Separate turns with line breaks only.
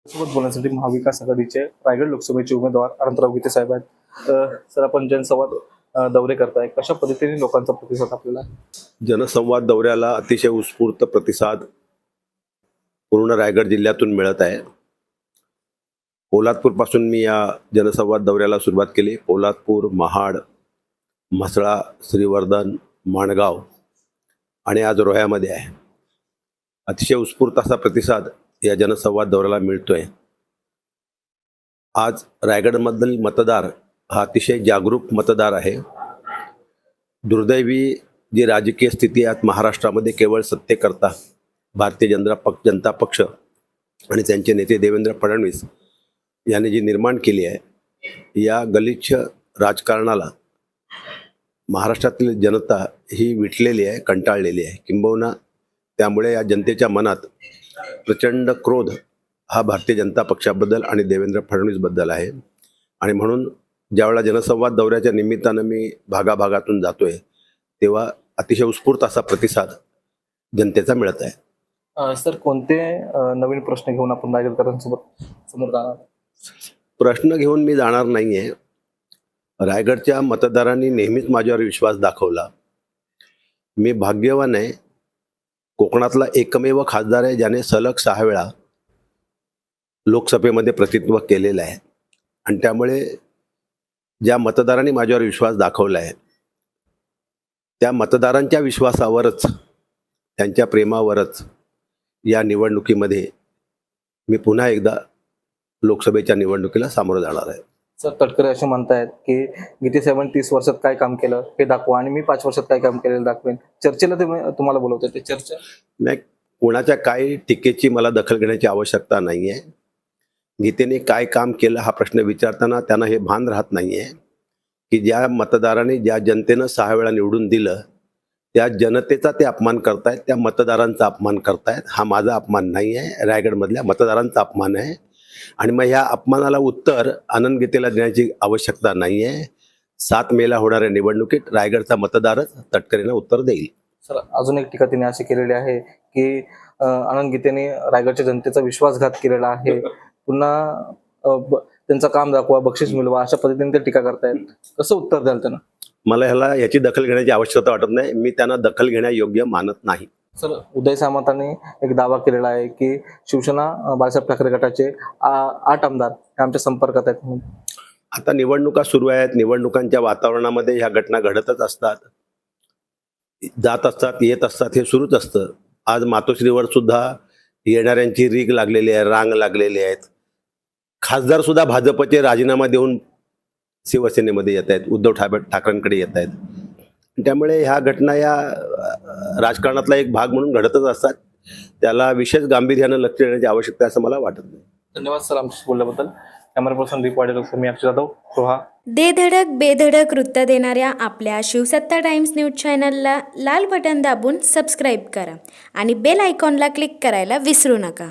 सोबत बोलण्यासाठी महाविकास आघाडीचे रायगड लोकसभेचे उमेदवार अनंतराव गीते साहेब आहेत. सर, आपण जनसंवाद दौरे करताय, कशा पद्धतीने लोकांचा प्रतिसाद आपल्याला?
जनसंवाद दौऱ्याला अतिशय उत्स्फूर्त प्रतिसाद पूर्ण रायगड जिल्ह्यातून मिळत आहे. पोलादपूरपासून मी या जनसंवाद दौऱ्याला सुरुवात केली. पोलादपूर, महाड, म्हसळा, श्रीवर्धन, माणगाव आणि आज रोह्यामध्ये आहे. अतिशय उत्स्फूर्त असा प्रतिसाद या जनसंवाद दौऱ्याला मिळतोय. आज रायगडमधील मतदार हा अतिशय जागरूक मतदार आहे. दुर्दैवी जी राजकीय स्थिती आज महाराष्ट्रामध्ये केवळ सत्तेकरता भारतीय जनता पक्ष आणि त्यांचे नेते देवेंद्र फडणवीस यांनी जी निर्माण केली आहे, या गलिच्छ राजकारणाला महाराष्ट्रातील जनता ही विटलेली आहे, कंटाळलेली आहे. किंबहुना त्यामुळे या जनतेच्या मनात प्रचंड क्रोध हा भारतीय जनता पक्षाबद्दल आणि देवेंद्र फडणवीसबद्दल आहे. आणि म्हणून ज्यावेळेला जनसंवाद दौऱ्याच्या निमित्तानं मी भागाभागातून जातोय, तेव्हा अतिशय उत्स्फूर्त असा प्रतिसाद जनतेचा मिळत आहे.
सर, कोणते नवीन प्रश्न घेऊन आपण रायगडकरांसोबत समोर जाणार?
प्रश्न घेऊन मी जाणार नाही आहे. रायगडच्या मतदारांनी नेहमीच माझ्यावर विश्वास दाखवला. मी भाग्यवान आहे. कोकणातला एकमेव खासदार आहे ज्याने सलग 6 वेळा लोकसभेमध्ये प्रतिनिधित्व केलेलं आहे. आणि त्यामुळे ज्या मतदारांनी माझ्यावर विश्वास दाखवला आहे, त्या मतदारांच्या विश्वासावरच, त्यांच्या प्रेमावरच या निवडणुकीमध्ये मी पुन्हा एकदा लोकसभेच्या निवडणुकीला सामोरं जाणार आहे.
सर, तटकरे असे म्हणतायत की गीते साहेबांनी 30 वर्षात काय काम केलं हे दाखवा आणि मी 5 वर्षात काय काम केलेलं दाखवेन. चर्चेला ते तुम्हाला बोलवते, ते चर्चा
नाही. कोणाच्या काही टीकेची मला दखल घेण्याची आवश्यकता नाही आहे. गीतेने काय काम केलं हा प्रश्न विचारताना त्यांना हे भान राहत नाही आहे की ज्या मतदाराने, ज्या जनतेनं 6 वेळा निवडून दिलं, त्या जनतेचा ते अपमान करतायत, त्या मतदारांचा अपमान करतायत. हा माझा अपमान नाही आहे, रायगडमधल्या मतदारांचा अपमान आहे. आणि मग ह्या अपमानाला उत्तर आनंद गीतेला देण्याची आवश्यकता नाही आहे. 7 मेला होणाऱ्या निवडणुकीत रायगडचा मतदारच तटकरेंना उत्तर देईल.
सर, अजून एक टीका त्यांनी अशी केलेली आहे की आनंद गीतेने रायगडच्या जनतेचा विश्वासघात केलेला आहे. पुन्हा त्यांचं काम दाखवा, बक्षीस मिळवा, अशा पद्धतीने ते टीका करतायत. कसं उत्तर द्याल त्यांना?
मला याची दखल घेण्याची आवश्यकता वाटत नाही. मी त्यांना दखल घेण्यायोग्य मानत नाही.
सर, उदय सामंतांनी एक दावा केलेला आहे की शिवसेना बाळासाहेब ठाकरे गटाचे 8 आमदार हे आमच्या संपर्कात आहेत म्हणून.
आता निवडणुका सुरू आहेत. निवडणुकांच्या वातावरणामध्ये ह्या घटना घडतच असतात, जात असतात, येत असतात. हे सुरूच असतं. आज मातोश्रीवर सुद्धा येणाऱ्यांची रीग लागलेली आहे, रांग लागलेली आहेत. खासदार सुद्धा भाजपचे राजीनामा देऊन शिवसेनेमध्ये येत आहेत, उद्धव ठाकरेंकडे येत आहेत. त्यामुळे ह्या घटना या राजकारणातला एक भाग म्हणून घडतच असतात. त्याला विशेष गांभीर्यानं लक्ष देण्याची आवश्यकता असं मला वाटत नाही.
धन्यवाद सर आमच्याशी बोलल्याबद्दल. कॅमेरा पर्सन दीप वाडेल, मी अक्षय जाधव, रोहा.
दे धडक बेधडक वृत्त देणाऱ्या आपल्या शिवसत्ता टाइम्स न्यूज चॅनलला लाल बटन दाबून सबस्क्राईब करा आणि बेल आयकॉनला क्लिक करायला विसरू नका.